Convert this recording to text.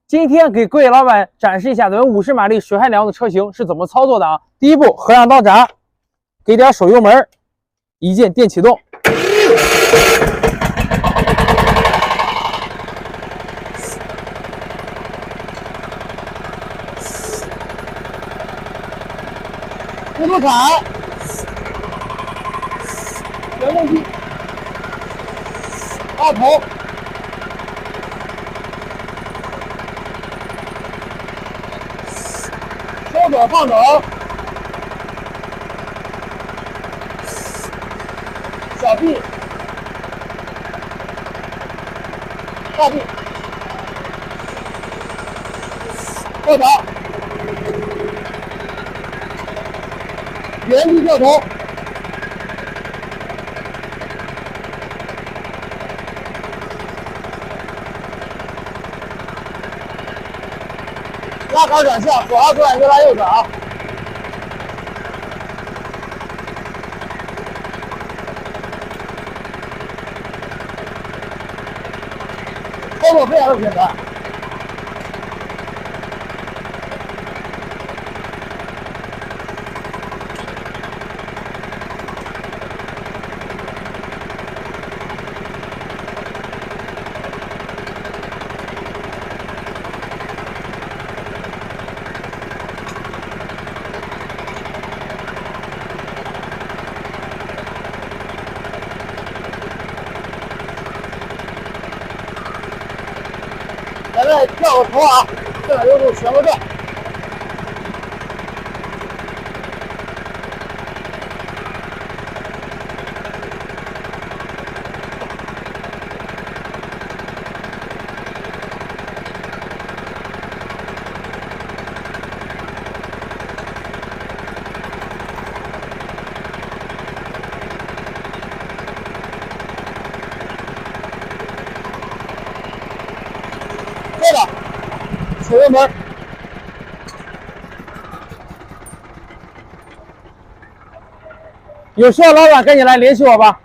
今天给各位老板展示一下咱们50马力水旱梁的车型是怎么操作的啊。第一步，合上刀闸，给点手油门，一键电启动。速度踩，原动机，拉头，收脚放手，小臂，大臂，后脚。原地掉头，拉杆转向，左拉左转，右拉右转啊。操作非常的简单。咱再跳个头啊，这两右度旋个转。对了，手油门，有需要老板赶紧来联系我吧。